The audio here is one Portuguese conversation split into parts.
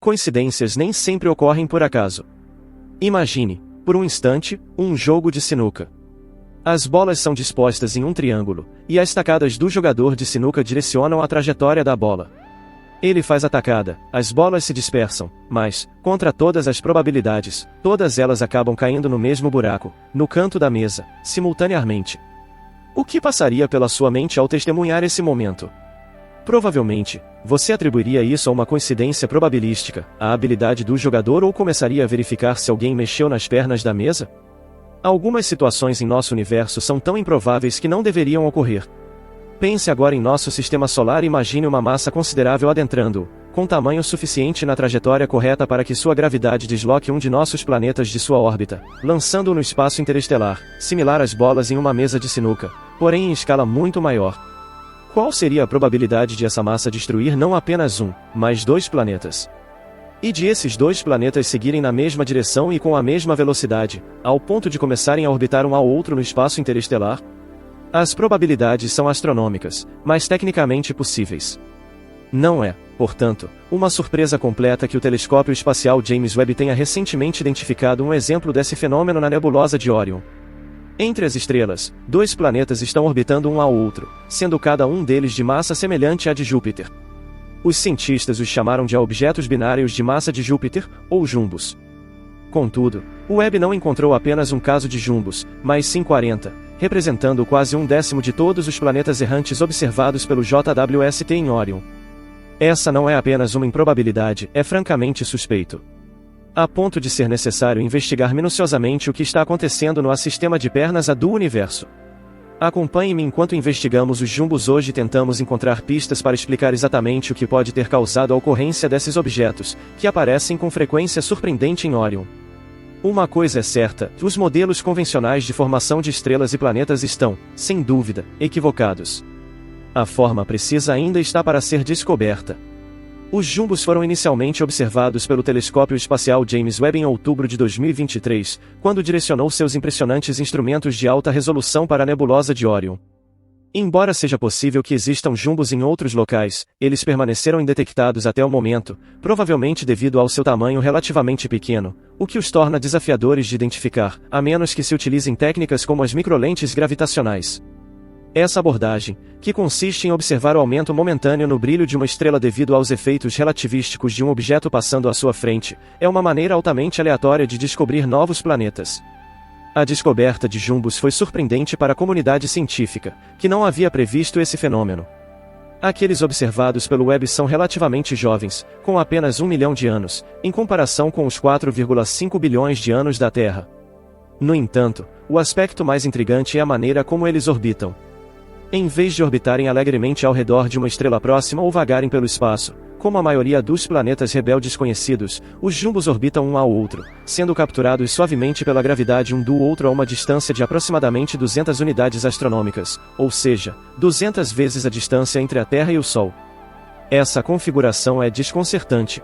Coincidências nem sempre ocorrem por acaso. Imagine, por um instante, um jogo de sinuca. As bolas são dispostas em um triângulo, e as tacadas do jogador de sinuca direcionam a trajetória da bola. Ele faz a tacada, as bolas se dispersam, mas, contra todas as probabilidades, todas elas acabam caindo no mesmo buraco, no canto da mesa, simultaneamente. O que passaria pela sua mente ao testemunhar esse momento? Provavelmente, você atribuiria isso a uma coincidência probabilística, à habilidade do jogador, ou começaria a verificar se alguém mexeu nas pernas da mesa? Algumas situações em nosso universo são tão improváveis que não deveriam ocorrer. Pense agora em nosso sistema solar e imagine uma massa considerável adentrando-o, com tamanho suficiente na trajetória correta para que sua gravidade desloque um de nossos planetas de sua órbita, lançando-o no espaço interestelar, similar às bolas em uma mesa de sinuca, porém em escala muito maior. Qual seria a probabilidade de essa massa destruir não apenas um, mas 2 planetas? E de esses 2 planetas seguirem na mesma direção e com a mesma velocidade, ao ponto de começarem a orbitar um ao outro no espaço interestelar? As probabilidades são astronômicas, mas tecnicamente possíveis. Não é, portanto, uma surpresa completa que o telescópio espacial James Webb tenha recentemente identificado um exemplo desse fenômeno na nebulosa de Orion. Entre as estrelas, 2 planetas estão orbitando um ao outro, sendo cada um deles de massa semelhante à de Júpiter. Os cientistas os chamaram de objetos binários de massa de Júpiter, ou jumbos. Contudo, o Webb não encontrou apenas um caso de jumbos, mas sim 40, representando quase 1/10 de todos os planetas errantes observados pelo JWST em Orion. Essa não é apenas uma improbabilidade, é francamente suspeito. A ponto de ser necessário investigar minuciosamente o que está acontecendo no sistema de pernas A do universo. Acompanhe-me enquanto investigamos os jumbos hoje e tentamos encontrar pistas para explicar exatamente o que pode ter causado a ocorrência desses objetos, que aparecem com frequência surpreendente em Orion. Uma coisa é certa, os modelos convencionais de formação de estrelas e planetas estão, sem dúvida, equivocados. A forma precisa ainda está para ser descoberta. Os jumbos foram inicialmente observados pelo telescópio espacial James Webb em outubro de 2023, quando direcionou seus impressionantes instrumentos de alta resolução para a nebulosa de Orion. Embora seja possível que existam jumbos em outros locais, eles permaneceram indetectados até o momento, provavelmente devido ao seu tamanho relativamente pequeno, o que os torna desafiadores de identificar, a menos que se utilizem técnicas como as microlentes gravitacionais. Essa abordagem, que consiste em observar o aumento momentâneo no brilho de uma estrela devido aos efeitos relativísticos de um objeto passando à sua frente, é uma maneira altamente aleatória de descobrir novos planetas. A descoberta de jumbos foi surpreendente para a comunidade científica, que não havia previsto esse fenômeno. Aqueles observados pelo Webb são relativamente jovens, com apenas 1 milhão de anos, em comparação com os 4,5 bilhões de anos da Terra. No entanto, o aspecto mais intrigante é a maneira como eles orbitam. Em vez de orbitarem alegremente ao redor de uma estrela próxima ou vagarem pelo espaço, como a maioria dos planetas rebeldes conhecidos, os jumbos orbitam um ao outro, sendo capturados suavemente pela gravidade um do outro a uma distância de aproximadamente 200 unidades astronômicas, ou seja, 200 vezes a distância entre a Terra e o Sol. Essa configuração é desconcertante.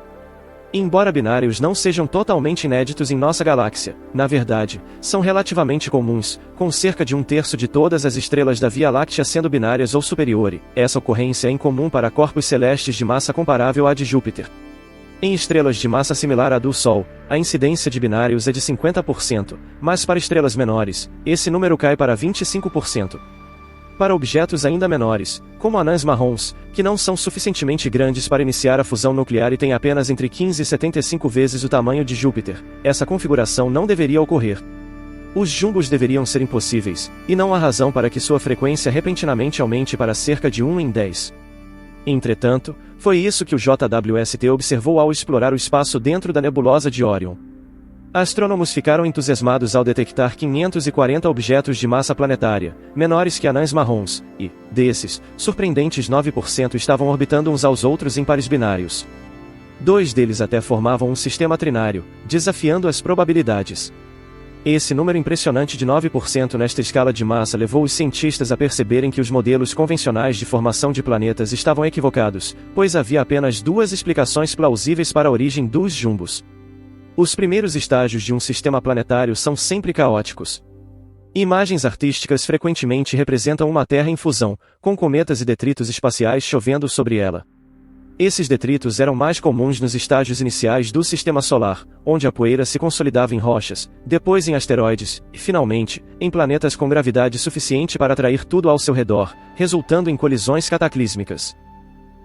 Embora binários não sejam totalmente inéditos em nossa galáxia, na verdade, são relativamente comuns, com cerca de 1/3 de todas as estrelas da Via Láctea sendo binárias ou superiores. Essa ocorrência é incomum para corpos celestes de massa comparável à de Júpiter. Em estrelas de massa similar à do Sol, a incidência de binários é de 50%, mas para estrelas menores, esse número cai para 25%. Para objetos ainda menores, como anãs marrons, que não são suficientemente grandes para iniciar a fusão nuclear e têm apenas entre 15 e 75 vezes o tamanho de Júpiter, essa configuração não deveria ocorrer. Os jumbos deveriam ser impossíveis, e não há razão para que sua frequência repentinamente aumente para cerca de 1 em 10. Entretanto, foi isso que o JWST observou ao explorar o espaço dentro da nebulosa de Orion. Astrônomos ficaram entusiasmados ao detectar 540 objetos de massa planetária, menores que anãs marrons, e, desses, surpreendentes 9% estavam orbitando uns aos outros em pares binários. 2 deles até formavam um sistema trinário, desafiando as probabilidades. Esse número impressionante de 9% nesta escala de massa levou os cientistas a perceberem que os modelos convencionais de formação de planetas estavam equivocados, pois havia apenas 2 explicações plausíveis para a origem dos jumbos. Os primeiros estágios de um sistema planetário são sempre caóticos. Imagens artísticas frequentemente representam uma Terra em fusão, com cometas e detritos espaciais chovendo sobre ela. Esses detritos eram mais comuns nos estágios iniciais do Sistema Solar, onde a poeira se consolidava em rochas, depois em asteroides, e finalmente, em planetas com gravidade suficiente para atrair tudo ao seu redor, resultando em colisões cataclísmicas.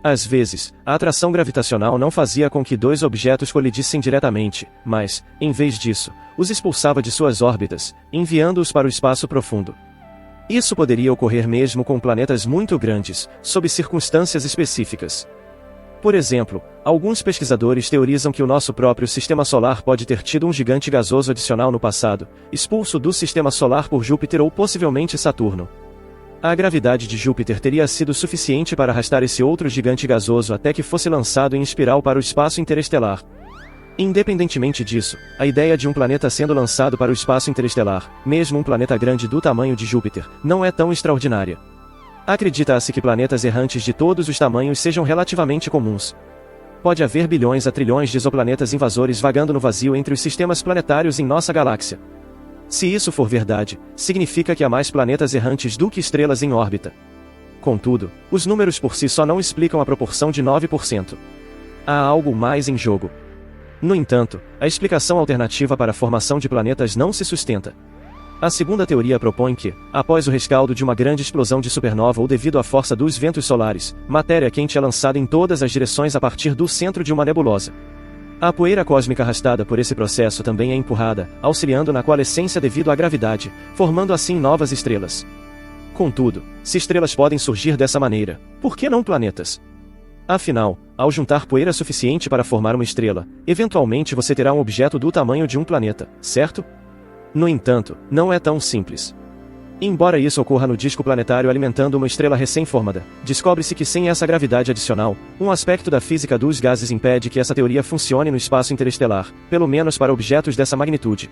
Às vezes, a atração gravitacional não fazia com que dois objetos colidissem diretamente, mas, em vez disso, os expulsava de suas órbitas, enviando-os para o espaço profundo. Isso poderia ocorrer mesmo com planetas muito grandes, sob circunstâncias específicas. Por exemplo, alguns pesquisadores teorizam que o nosso próprio Sistema Solar pode ter tido um gigante gasoso adicional no passado, expulso do Sistema Solar por Júpiter ou possivelmente Saturno. A gravidade de Júpiter teria sido suficiente para arrastar esse outro gigante gasoso até que fosse lançado em espiral para o espaço interestelar. Independentemente disso, a ideia de um planeta sendo lançado para o espaço interestelar, mesmo um planeta grande do tamanho de Júpiter, não é tão extraordinária. Acredita-se que planetas errantes de todos os tamanhos sejam relativamente comuns. Pode haver bilhões a trilhões de exoplanetas invasores vagando no vazio entre os sistemas planetários em nossa galáxia. Se isso for verdade, significa que há mais planetas errantes do que estrelas em órbita. Contudo, os números por si só não explicam a proporção de 9%. Há algo mais em jogo. No entanto, a explicação alternativa para a formação de planetas não se sustenta. A segunda teoria propõe que, após o rescaldo de uma grande explosão de supernova ou devido à força dos ventos solares, matéria quente é lançada em todas as direções a partir do centro de uma nebulosa. A poeira cósmica arrastada por esse processo também é empurrada, auxiliando na coalescência devido à gravidade, formando assim novas estrelas. Contudo, se estrelas podem surgir dessa maneira, por que não planetas? Afinal, ao juntar poeira suficiente para formar uma estrela, eventualmente você terá um objeto do tamanho de um planeta, certo? No entanto, não é tão simples. Embora isso ocorra no disco planetário alimentando uma estrela recém-formada, descobre-se que sem essa gravidade adicional, um aspecto da física dos gases impede que essa teoria funcione no espaço interestelar, pelo menos para objetos dessa magnitude.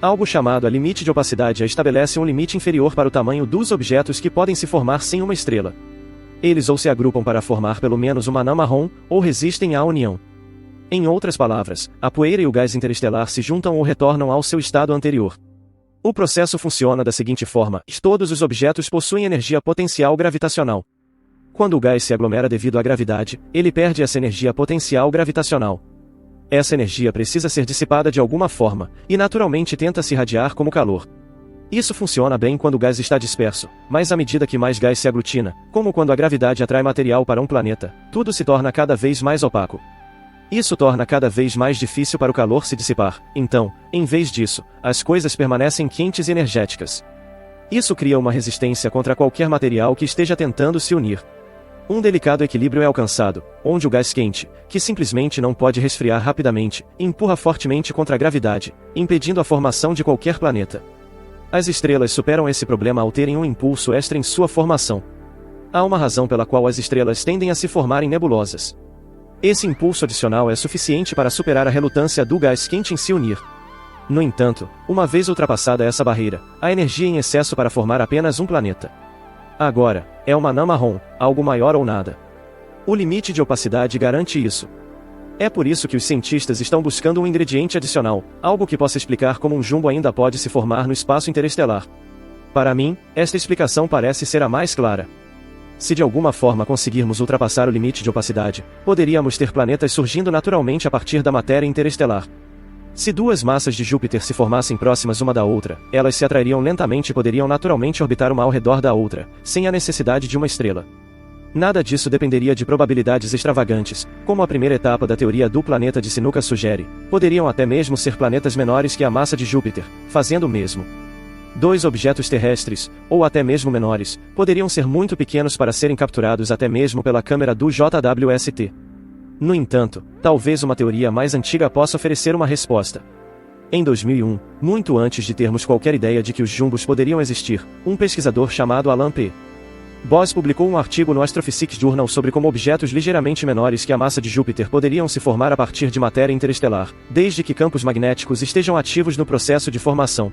Algo chamado a limite de opacidade estabelece um limite inferior para o tamanho dos objetos que podem se formar sem uma estrela. Eles ou se agrupam para formar pelo menos uma anã marrom, ou resistem à união. Em outras palavras, a poeira e o gás interestelar se juntam ou retornam ao seu estado anterior. O processo funciona da seguinte forma: todos os objetos possuem energia potencial gravitacional. Quando o gás se aglomera devido à gravidade, ele perde essa energia potencial gravitacional. Essa energia precisa ser dissipada de alguma forma, e naturalmente tenta se irradiar como calor. Isso funciona bem quando o gás está disperso, mas à medida que mais gás se aglutina, como quando a gravidade atrai material para um planeta, tudo se torna cada vez mais opaco. Isso torna cada vez mais difícil para o calor se dissipar, então, em vez disso, as coisas permanecem quentes e energéticas. Isso cria uma resistência contra qualquer material que esteja tentando se unir. Um delicado equilíbrio é alcançado, onde o gás quente, que simplesmente não pode resfriar rapidamente, empurra fortemente contra a gravidade, impedindo a formação de qualquer planeta. As estrelas superam esse problema ao terem um impulso extra em sua formação. Há uma razão pela qual as estrelas tendem a se formar em nebulosas. Esse impulso adicional é suficiente para superar a relutância do gás quente em se unir. No entanto, uma vez ultrapassada essa barreira, há energia em excesso para formar apenas um planeta. Agora, é uma anã marrom, algo maior ou nada. O limite de opacidade garante isso. É por isso que os cientistas estão buscando um ingrediente adicional, algo que possa explicar como um jumbo ainda pode se formar no espaço interestelar. Para mim, esta explicação parece ser a mais clara. Se de alguma forma conseguirmos ultrapassar o limite de opacidade, poderíamos ter planetas surgindo naturalmente a partir da matéria interestelar. Se duas massas de Júpiter se formassem próximas uma da outra, elas se atrairiam lentamente e poderiam naturalmente orbitar uma ao redor da outra, sem a necessidade de uma estrela. Nada disso dependeria de probabilidades extravagantes, como a primeira etapa da teoria do planeta de sinuca sugere. Poderiam até mesmo ser planetas menores que a massa de Júpiter, fazendo o mesmo. Dois objetos terrestres, ou até mesmo menores, poderiam ser muito pequenos para serem capturados até mesmo pela câmera do JWST. No entanto, talvez uma teoria mais antiga possa oferecer uma resposta. Em 2001, muito antes de termos qualquer ideia de que os jumbos poderiam existir, um pesquisador chamado Alan P. Boss publicou um artigo no Astrophysics Journal sobre como objetos ligeiramente menores que a massa de Júpiter poderiam se formar a partir de matéria interestelar, desde que campos magnéticos estejam ativos no processo de formação.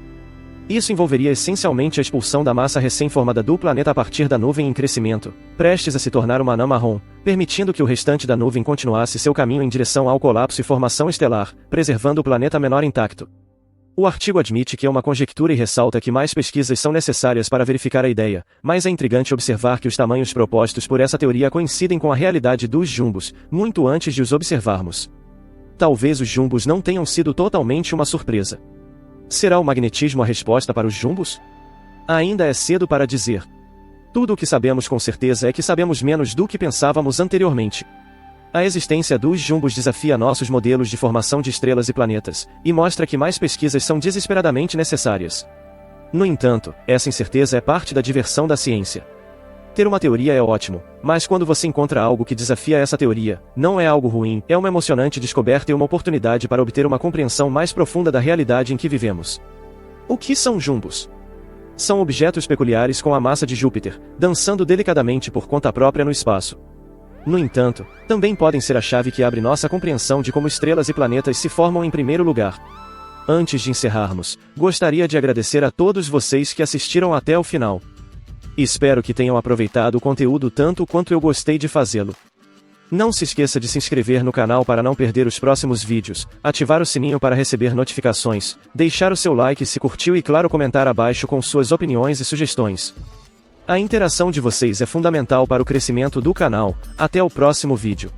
Isso envolveria essencialmente a expulsão da massa recém-formada do planeta a partir da nuvem em crescimento, prestes a se tornar uma anã marrom, permitindo que o restante da nuvem continuasse seu caminho em direção ao colapso e formação estelar, preservando o planeta menor intacto. O artigo admite que é uma conjectura e ressalta que mais pesquisas são necessárias para verificar a ideia, mas é intrigante observar que os tamanhos propostos por essa teoria coincidem com a realidade dos jumbos, muito antes de os observarmos. Talvez os jumbos não tenham sido totalmente uma surpresa. Será o magnetismo a resposta para os jumbos? Ainda é cedo para dizer. Tudo o que sabemos com certeza é que sabemos menos do que pensávamos anteriormente. A existência dos jumbos desafia nossos modelos de formação de estrelas e planetas, e mostra que mais pesquisas são desesperadamente necessárias. No entanto, essa incerteza é parte da diversão da ciência. Ter uma teoria é ótimo, mas quando você encontra algo que desafia essa teoria, não é algo ruim, é uma emocionante descoberta e uma oportunidade para obter uma compreensão mais profunda da realidade em que vivemos. O que são jumbos? São objetos peculiares com a massa de Júpiter, dançando delicadamente por conta própria no espaço. No entanto, também podem ser a chave que abre nossa compreensão de como estrelas e planetas se formam em primeiro lugar. Antes de encerrarmos, gostaria de agradecer a todos vocês que assistiram até o final. Espero que tenham aproveitado o conteúdo tanto quanto eu gostei de fazê-lo. Não se esqueça de se inscrever no canal para não perder os próximos vídeos, ativar o sininho para receber notificações, deixar o seu like se curtiu e claro comentar abaixo com suas opiniões e sugestões. A interação de vocês é fundamental para o crescimento do canal. Até o próximo vídeo.